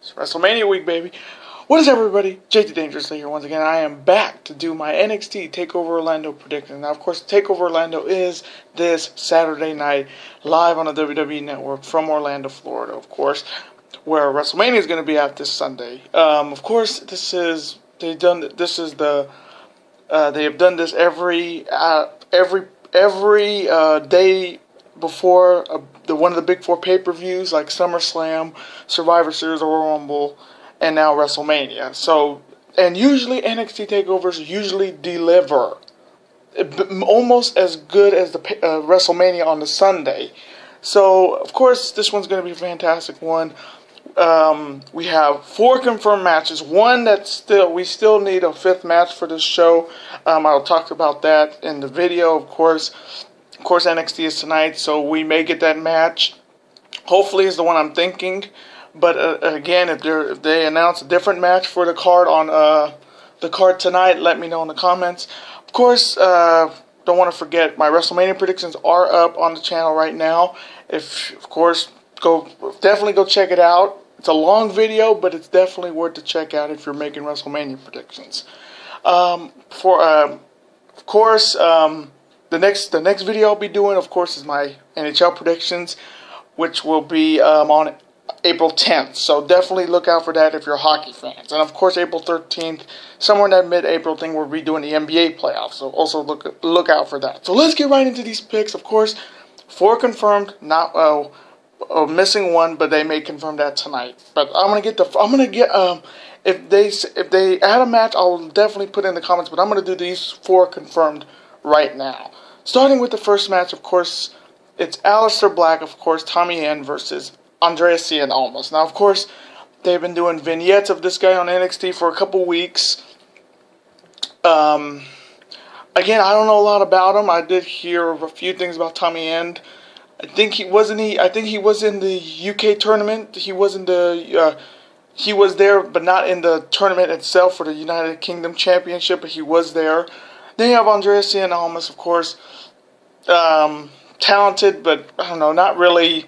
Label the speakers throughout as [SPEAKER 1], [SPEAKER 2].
[SPEAKER 1] It's WrestleMania week, baby. What is up, everybody? JT Dangerously here once again. I am back to do my NXT Takeover Orlando prediction. Now, of course, Takeover Orlando is this Saturday night live on the WWE Network from Orlando, Florida, of course, where WrestleMania is going to be at this Sunday. Of course, they have done this every day before one of the big four pay-per-views like SummerSlam, Survivor Series, or Royal Rumble, and now WrestleMania. So, and usually NXT takeovers usually deliver almost as good as the WrestleMania on the Sunday. So, of course, this one's going to be a fantastic one. We have 4 confirmed matches. One we still need a 5th match for this show. I'll talk about that in the video, of course. Of course, NXT is tonight, so we may get that match. Hopefully, it's the one I'm thinking. But again, if they announce a different match for the card on the card tonight, let me know in the comments. Of course, don't want to forget my WrestleMania predictions are up on the channel right now. Definitely go check it out. It's a long video, but it's definitely worth to check out if you're making WrestleMania predictions. The next video I'll be doing, of course, is my NHL predictions, which will be on April 10th. So definitely look out for that if you're hockey fans. And of course, April 13th, somewhere in that mid-April thing, we'll be doing the NBA playoffs. So also look out for that. So let's get right into these picks. Of course, 4 confirmed, not missing 1, but they may confirm that tonight. But if they add a match, I'll definitely put it in the comments. But I'm gonna do these 4 confirmed right now. Starting with the first match, of course, it's Aleister Black, of course, Tommy End versus Andreas Cien Almas. Now, of course, they've been doing vignettes of this guy on NXT for a couple weeks. Again, I don't know a lot about him. I did hear a few things about Tommy End. I think he was in the UK tournament. He was there, but not in the tournament itself for the United Kingdom Championship. But he was there. Then you have Andreas Cien Almas, of course. Talented, but I don't know, not really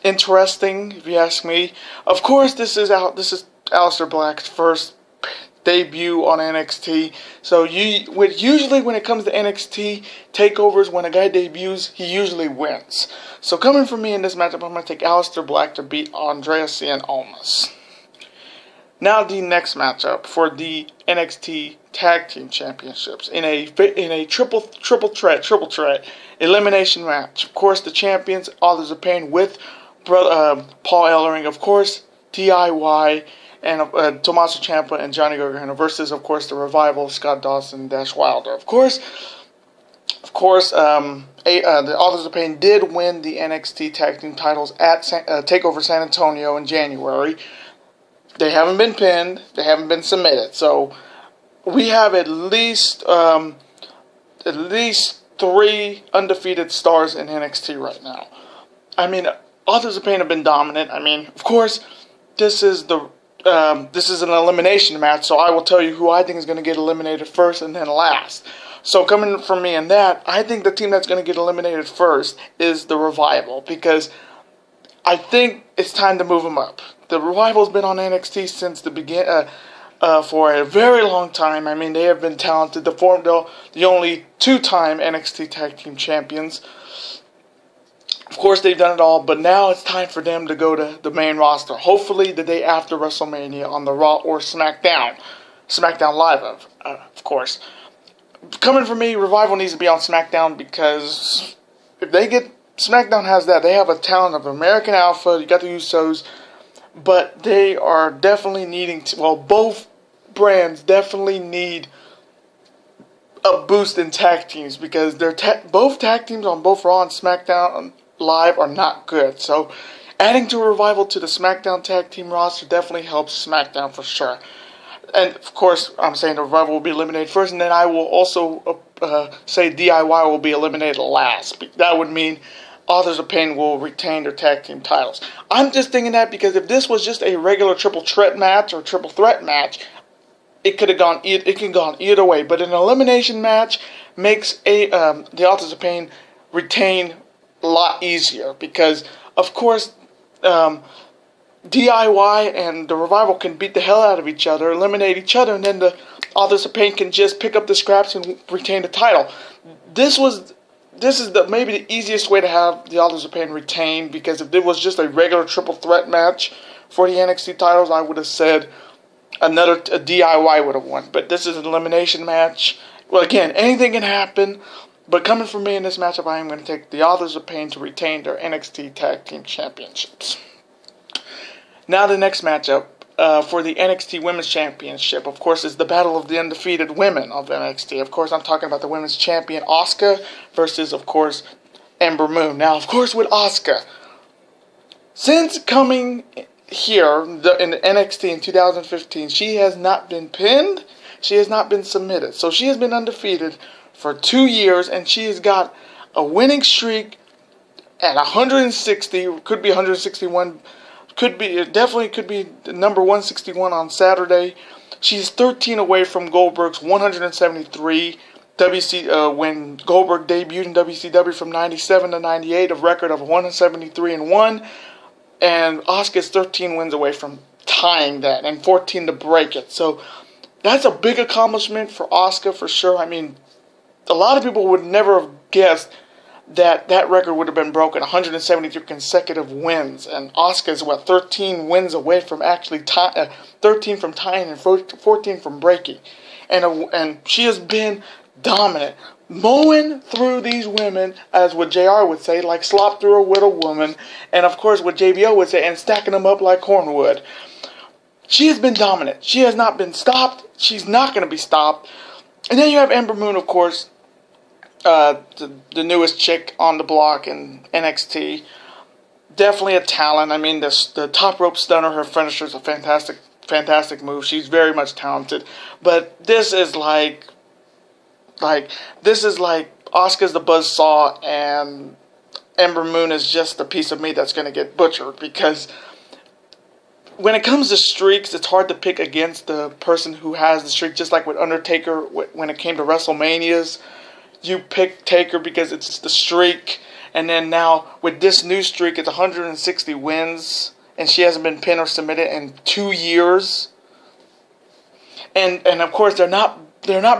[SPEAKER 1] interesting, if you ask me. Of course, this is Aleister Black's first debut on NXT. So usually when it comes to NXT takeovers, when a guy debuts, he usually wins. So coming from me in this matchup, I'm going to take Aleister Black to beat Andreas Cien Almas. Now the next matchup for the NXT Tag Team Championships in a triple threat elimination match. Of course, the champions, Authors of Pain, with Paul Ellering, of course, DIY, and Tommaso Ciampa and Johnny Gargano versus, of course, the Revival, Scott Dawson, and Dash Wilder. Of course, the Authors of Pain did win the NXT Tag Team titles at Takeover San Antonio in January. They haven't been pinned. They haven't been submitted. So we have at least 3 undefeated stars in NXT right now. I mean, Authors of Pain have been dominant. I mean, of course, this is an elimination match, so I will tell you who I think is going to get eliminated first and then last. So coming from me in that, I think the team that's going to get eliminated first is the Revival, because I think it's time to move them up. The Revival's been on NXT since the beginning, for a very long time. I mean, they have been talented. The only 2-time NXT Tag Team Champions. Of course, they've done it all, but now it's time for them to go to the main roster. Hopefully, the day after WrestleMania on the Raw or SmackDown Live, of course. Coming from me, Revival needs to be on SmackDown, because if they get SmackDown has that. They have a talent of American Alpha. You got the Usos. But they are definitely needing to... Well, both brands definitely need a boost in tag teams, because both tag teams on both Raw and SmackDown Live are not good. So adding to a Revival to the SmackDown tag team roster definitely helps SmackDown for sure. And, of course, I'm saying the Revival will be eliminated first, and then I will also say DIY will be eliminated last. That would mean Authors of Pain will retain their tag team titles. I'm just thinking that because if this was just a regular triple threat match or triple threat match, it could have gone either way. But an elimination match makes the Authors of Pain retain a lot easier, because of course DIY and the Revival can beat the hell out of each other, eliminate each other, and then the Authors of Pain can just pick up the scraps and retain the title. This is maybe the easiest way to have the Authors of Pain retain, because if it was just a regular triple threat match for the NXT titles, I would have said a DIY would have won. But this is an elimination match. Well, again, anything can happen. But coming from me in this matchup, I am going to take the Authors of Pain to retain their NXT Tag Team Championships. Now the next matchup for the NXT Women's Championship, of course, is the battle of the undefeated women of NXT. Of course, I'm talking about the Women's Champion Asuka versus, of course, Ember Moon. Now, of course, with Asuka, since coming here in NXT in 2015, she has not been pinned, she has not been submitted. So she has been undefeated for 2 years, and she has got a winning streak at 160, could be 161, definitely could be number 161 on Saturday. She's 13 away from Goldberg's 173 when Goldberg debuted in WCW from 97 to 98, a record of 173-1, and Asuka's 13 wins away from tying that, and 14 to break it. So that's a big accomplishment for Asuka for sure. I mean, a lot of people would never have guessed that record would have been broken, 173 consecutive wins, and Asuka's 13 wins away from actually 13 from tying and 14 from breaking, and she has been dominant, mowing through these women, as what JR would say, like slop through a widow woman, and of course what JBO would say, and stacking them up like cornwood. She has been dominant. She has not been stopped. She's not going to be stopped. And then you have Ember Moon, of course, the newest chick on the block in NXT. Definitely a talent. I mean, the top rope stunner, her finisher is a fantastic move. She's very much talented. But this is like Asuka's the buzzsaw, and Ember Moon is just a piece of meat that's going to get butchered, because when it comes to streaks, it's hard to pick against the person who has the streak. Just like with Undertaker, when it came to WrestleManias, you pick Taker because it's the streak. And then now with this new streak, it's 160 wins, and she hasn't been pinned or submitted in 2 years. And of course they're not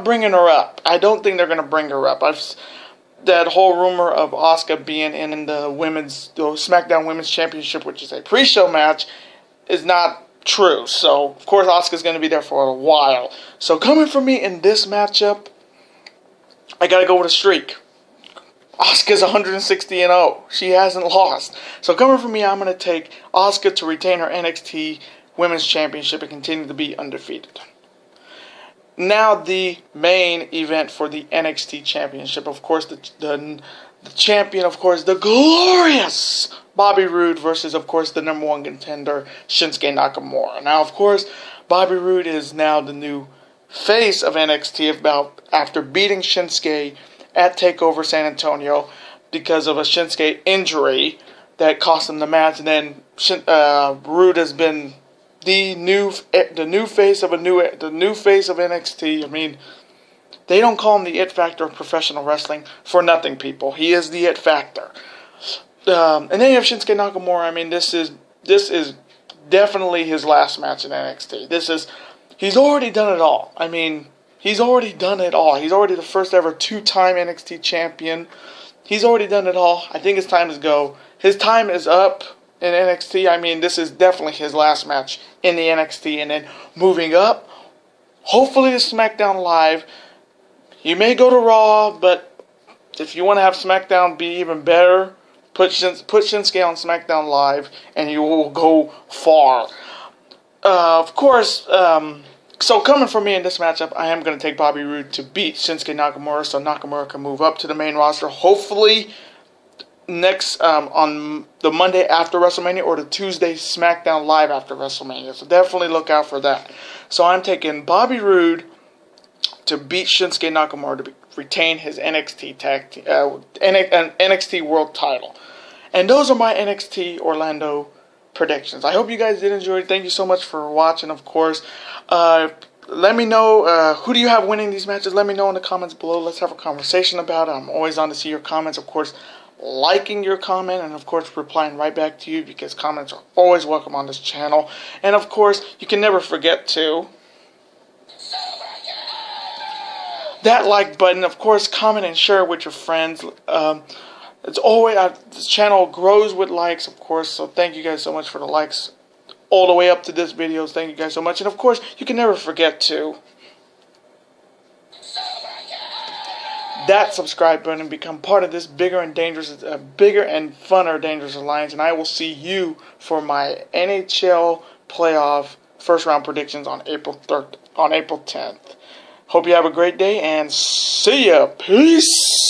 [SPEAKER 1] bringing her up. I don't think they're going to bring her up. That whole rumor of Asuka being in the SmackDown Women's Championship, which is a pre-show match, is not true. So of course Asuka's going to be there for a while. So coming from me in this matchup, I gotta go with a streak. Asuka's 160-0. She hasn't lost. So coming from me, I'm gonna take Asuka to retain her NXT Women's Championship and continue to be undefeated. Now the main event for the NXT Championship, of course, the champion, of course, the glorious Bobby Roode versus, of course, the number one contender, Shinsuke Nakamura. Now, of course, Bobby Roode is now the new face of NXT after beating Shinsuke at Takeover San Antonio because of a Shinsuke injury that cost him the match, and then Roode has been the new face of NXT. I mean, they don't call him the It Factor of professional wrestling for nothing, people. He is the It Factor. And then you have Shinsuke Nakamura. I mean, this is definitely his last match in NXT. He's already done it all. I mean, he's already done it all. He's already the first ever 2-time NXT champion. He's already done it all. I think his time is go. His time is up in NXT. I mean, this is definitely his last match in the NXT. And then moving up, hopefully to SmackDown Live. You may go to Raw, but if you want to have SmackDown be even better, put Shinsuke on SmackDown Live, and you will go far. Of course, so coming from me in this matchup, I am going to take Bobby Roode to beat Shinsuke Nakamura, so Nakamura can move up to the main roster, hopefully next on the Monday after WrestleMania or the Tuesday SmackDown Live after WrestleMania. So definitely look out for that. So I'm taking Bobby Roode to beat Shinsuke Nakamura to retain his NXT World Title. And those are my NXT Orlando predictions. I hope you guys did enjoy it. Thank you so much for watching, of course. Let me know, who do you have winning these matches? Let me know in the comments below. Let's have a conversation about it. I'm always on to see your comments. Of course, liking your comment, and of course replying right back to you, because comments are always welcome on this channel. And of course, you can never forget to that like button. Of course, comment and share with your friends. It's always this channel grows with likes, of course. So thank you guys so much for the likes all the way up to this video. Thank you guys so much. And of course, you can never forget to that subscribe button and become part of this bigger and funner Dangerous Alliance. And I will see you for my NHL playoff first round predictions on April 10th. Hope you have a great day and see ya. Peace.